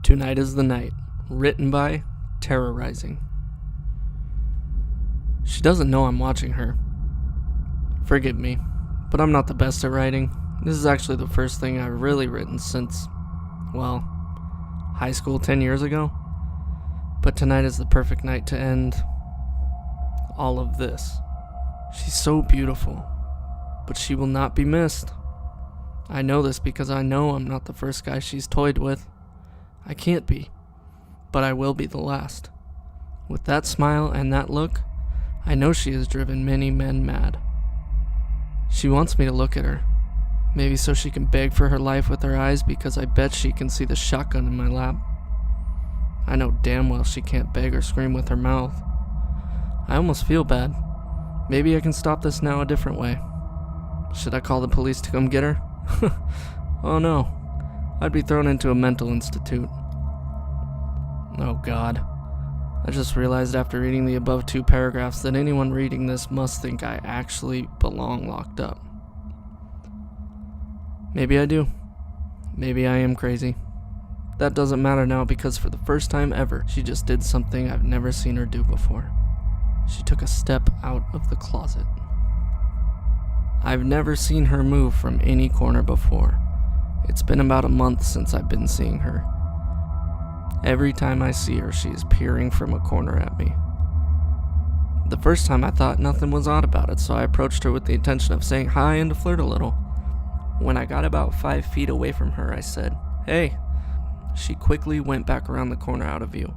Tonight is the Night, written by Terrorizing. She doesn't know I'm watching her. Forgive me, but I'm not the best at writing. This is actually the first thing I've really written since, well, high school 10 years ago. But tonight is the perfect night to end all of this. She's so beautiful, but she will not be missed. I know this because I know I'm not the first guy she's toyed with. I can't be, but I will be the last. With that smile and that look, I know she has driven many men mad. She wants me to look at her, maybe so she can beg for her life with her eyes, because I bet she can see the shotgun in my lap. I know damn well she can't beg or scream with her mouth. I almost feel bad. Maybe I can stop this now a different way. Should I call the police to come get her? Oh no, I'd be thrown into a mental institute. Oh God. I just realized after reading the above 2 paragraphs that anyone reading this must think I actually belong locked up. Maybe I do. Maybe I am crazy. That doesn't matter now, because for the first time ever, she just did something I've never seen her do before. She took a step out of the closet. I've never seen her move from any corner before. It's been about a month since I've been seeing her. Every time I see her, she is peering from a corner at me. The first time I thought nothing was odd about it, so I approached her with the intention of saying hi and to flirt a little. When I got about 5 feet away from her, I said, "Hey." She quickly went back around the corner out of view.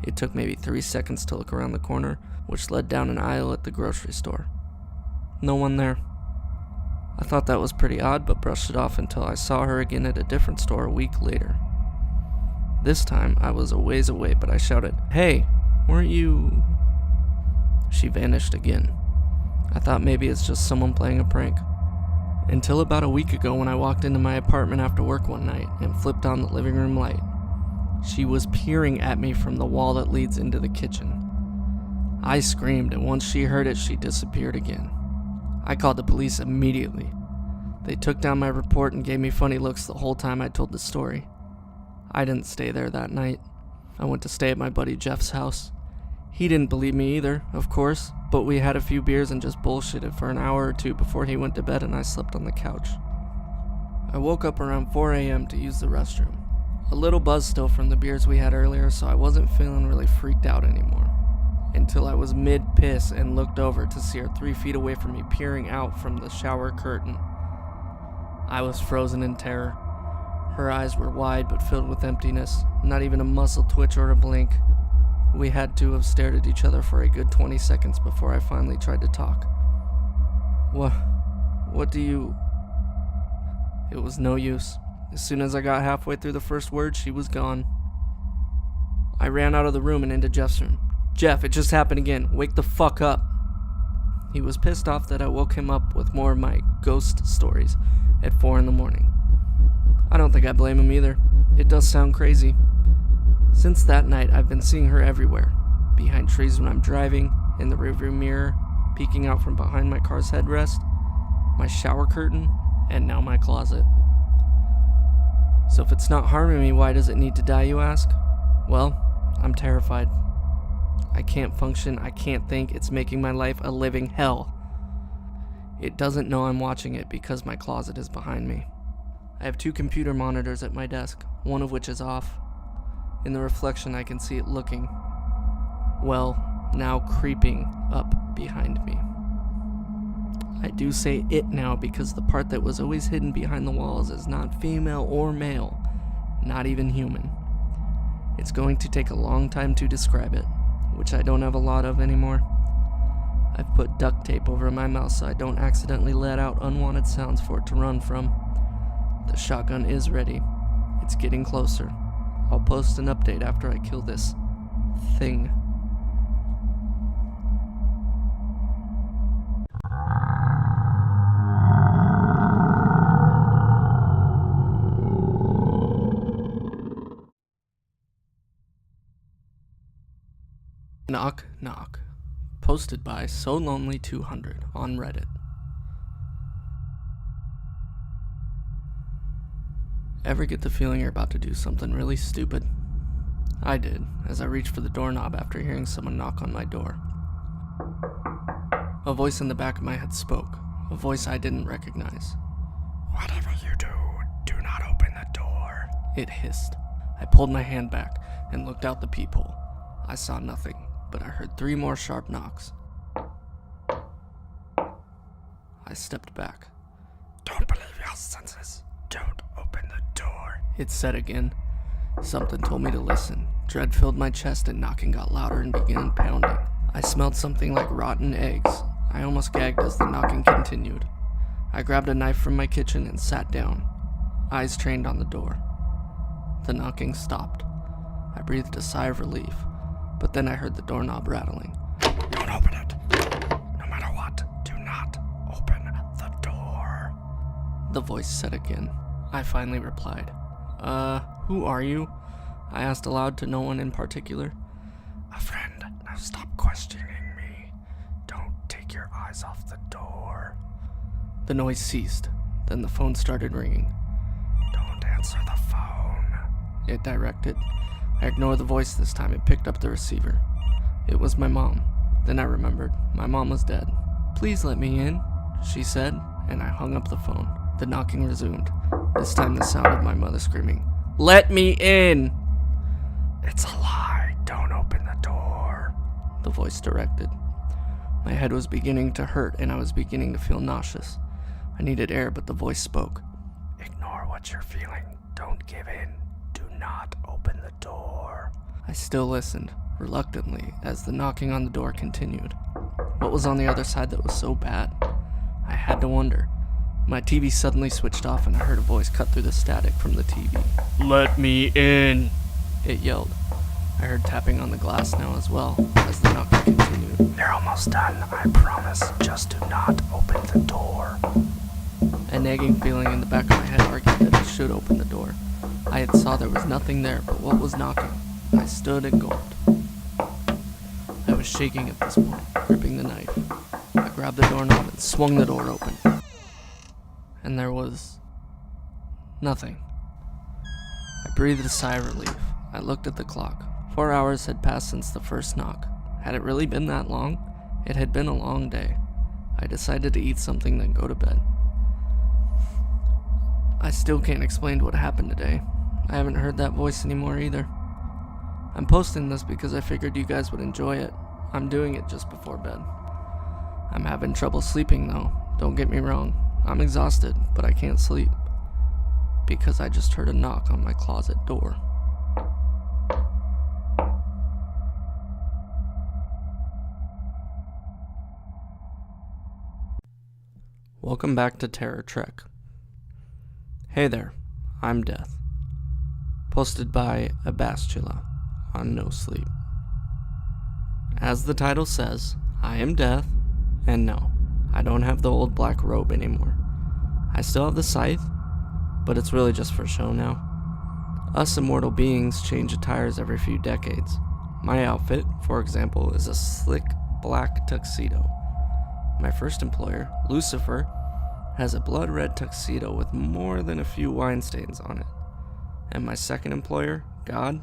It took maybe 3 seconds to look around the corner, which led down an aisle at the grocery store. No one there. I thought that was pretty odd, but brushed it off until I saw her again at a different store a week later. This time, I was a ways away, but I shouted, "Hey, weren't you..." She vanished again. I thought maybe it's just someone playing a prank. Until about a week ago, when I walked into my apartment after work one night and flipped on the living room light. She was peering at me from the wall that leads into the kitchen. I screamed, and once she heard it, she disappeared again. I called the police immediately. They took down my report and gave me funny looks the whole time I told the story. I didn't stay there that night. I went to stay at my buddy Jeff's house. He didn't believe me either, of course, but we had a few beers and just bullshitted for an hour or two before he went to bed and I slept on the couch. I woke up around 4 a.m. to use the restroom. A little buzz still from the beers we had earlier, so I wasn't feeling really freaked out anymore. Until I was mid-piss and looked over to see her 3 feet away from me peering out from the shower curtain. I was frozen in terror. Her eyes were wide but filled with emptiness, not even a muscle twitch or a blink. We had to have stared at each other for a good 20 seconds before I finally tried to talk. What do you... It was no use. As soon as I got halfway through the first word, she was gone. I ran out of the room and into Jeff's room. "Jeff, it just happened again. Wake the fuck up." He was pissed off that I woke him up with more of my ghost stories at 4 in the morning. I don't think I blame him either. It does sound crazy. Since that night, I've been seeing her everywhere. Behind trees when I'm driving, in the rearview mirror, peeking out from behind my car's headrest, my shower curtain, and now my closet. So if it's not harming me, why does it need to die, you ask? Well, I'm terrified. I can't function, I can't think, it's making my life a living hell. It doesn't know I'm watching it because my closet is behind me. I have 2 computer monitors at my desk, one of which is off. In the reflection, I can see it looking, well, now creeping up behind me. I do say it now because the part that was always hidden behind the walls is not female or male, not even human. It's going to take a long time to describe it, which I don't have a lot of anymore. I've put duct tape over my mouth so I don't accidentally let out unwanted sounds for it to run from. The shotgun is ready. It's getting closer. I'll post an update after I kill this thing. Knock, knock. Posted by SoLonely200 on Reddit. Ever get the feeling you're about to do something really stupid? I did, as I reached for the doorknob after hearing someone knock on my door. A voice in the back of my head spoke, a voice I didn't recognize. "Whatever you do not open the door," it hissed. I pulled my hand back and looked out the peephole. I saw nothing, but I heard 3 more sharp knocks. I stepped back. "Don't believe your senses. Don't open the door," it said again. Something told me to listen. Dread filled my chest and knocking got louder and began pounding. I smelled something like rotten eggs. I almost gagged as the knocking continued. I grabbed a knife from my kitchen and sat down, eyes trained on the door. The knocking stopped. I breathed a sigh of relief, but then I heard the doorknob rattling. "Don't open it. No matter what, do not open the door," the voice said again. I finally replied. Who are you?" I asked aloud to no one in particular. "A friend. Now stop questioning me. Don't take your eyes off the door." The noise ceased. Then the phone started ringing. "Don't answer the phone," it directed. I ignored the voice this time and picked up the receiver. It was my mom. Then I remembered. My mom was dead. "Please let me in," she said, and I hung up the phone. The knocking resumed. This time the sound of my mother screaming, "Let me in!" "It's a lie. Don't open the door," the voice directed. My head was beginning to hurt and I was beginning to feel nauseous. I needed air, but the voice spoke. "Ignore what you're feeling. Don't give in. Do not open the door." I still listened, reluctantly, as the knocking on the door continued. What was on the other side that was so bad? I had to wonder. My TV suddenly switched off and I heard a voice cut through the static from the TV. "Let me in!" it yelled. I heard tapping on the glass now as well, as the knocking continued. "You're almost done, I promise. Just do not open the door." A nagging feeling in the back of my head argued that I should open the door. I had saw there was nothing there but what was knocking. I stood and gulped. I was shaking at this point, gripping the knife. I grabbed the doorknob and swung the door open. And there was nothing. I breathed a sigh of relief. I looked at the clock. 4 hours had passed since the first knock. Had it really been that long? It had been a long day. I decided to eat something, then go to bed. I still can't explain what happened today. I haven't heard that voice anymore either. I'm posting this because I figured you guys would enjoy it. I'm doing it just before bed. I'm having trouble sleeping though. Don't get me wrong. I'm exhausted, but I can't sleep. Because I just heard a knock on my closet door. Welcome back to Terror Trek. Hey there, I'm Death. Posted by Abastula on nosleep. As the title says, I am Death, and no, I don't have the old black robe anymore. I still have the scythe, but it's really just for show now. Us immortal beings change attires every few decades. My outfit, for example, is a slick black tuxedo. My first employer, Lucifer, has a blood red tuxedo with more than a few wine stains on it. And my second employer, God,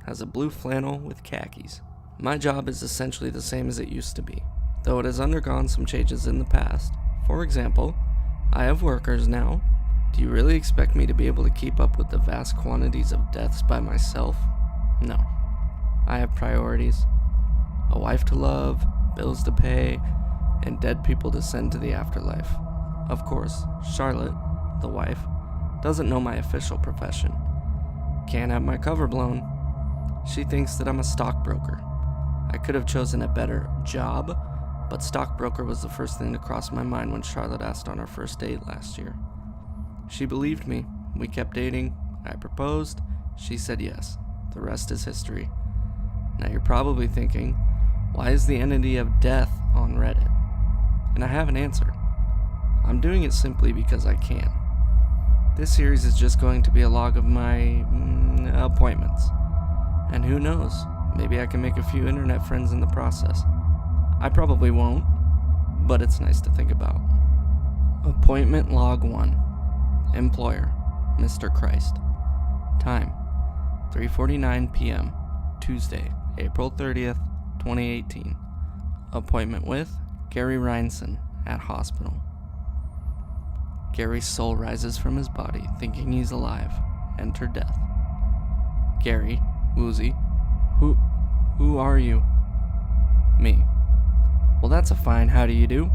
has a blue flannel with khakis. My job is essentially the same as it used to be, though it has undergone some changes in the past. For example, I have workers now. Do you really expect me to be able to keep up with the vast quantities of deaths by myself? No. I have priorities. A wife to love, bills to pay, and dead people to send to the afterlife. Of course, Charlotte, the wife, doesn't know my official profession. Can't have my cover blown. She thinks that I'm a stockbroker. I could have chosen a better job, but stockbroker was the first thing to cross my mind when Charlotte asked on our first date last year. She believed me. We kept dating. I proposed. She said yes. The rest is history. Now you're probably thinking, why is the entity of death on Reddit? And I have an answer. I'm doing it simply because I can. This series is just going to be a log of my appointments. And who knows, maybe I can make a few internet friends in the process. I probably won't, but it's nice to think about. Appointment log 1. Employer, Mr. Christ. Time, 3:49 p.m. Tuesday, April 30th, 2018. Appointment with Gary Reinson at hospital. Gary's soul rises from his body, thinking he's alive. Enter death. Gary, woozy. Who are you? Me. Well, that's a fine how do you do.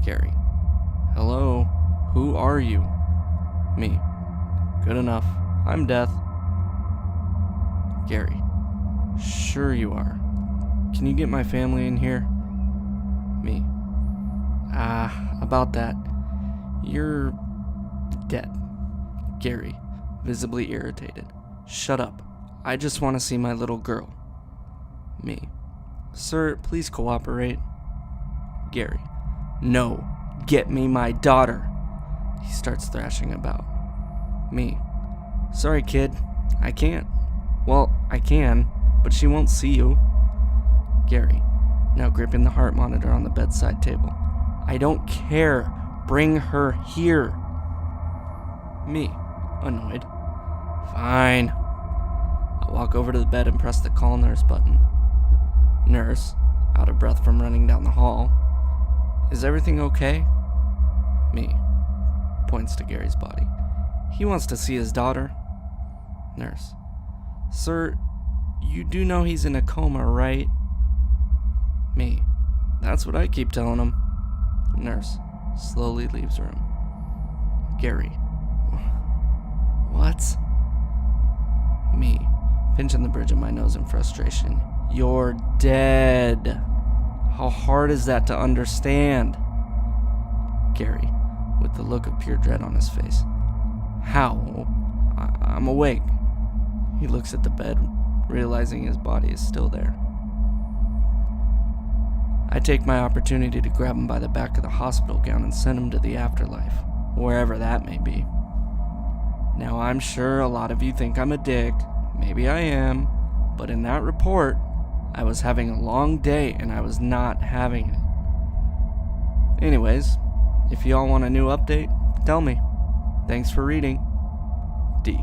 Gary. Hello, who are you? Me. Good enough. I'm Death. Gary. Sure you are. Can you get my family in here? Me. About that. You're dead. Gary, visibly irritated. Shut up. I just want to see my little girl. Me. Sir, please cooperate. Gary. No. Get me my daughter. He starts thrashing about. Me. Sorry, kid. I can't. Well, I can, but she won't see you. Gary, now gripping the heart monitor on the bedside table. I don't care. Bring her here. Me, annoyed. Fine. I walk over to the bed and press the call nurse button. Nurse, out of breath from running down the hall. Is everything okay? Me, points to Gary's body. He wants to see his daughter. Nurse. Sir, you do know he's in a coma, right? Me. That's what I keep telling him. Nurse slowly leaves room. Gary. What? Me, pinching the bridge of my nose in frustration. You're dead. How hard is that to understand? Gary, with the look of pure dread on his face. How? I'm awake. He looks at the bed, realizing his body is still there. I take my opportunity to grab him by the back of the hospital gown and send him to the afterlife, wherever that may be. Now, I'm sure a lot of you think I'm a dick. Maybe I am. But in that report, I was having a long day and I was not having it. Anyways, if y'all want a new update, tell me. Thanks for reading. D.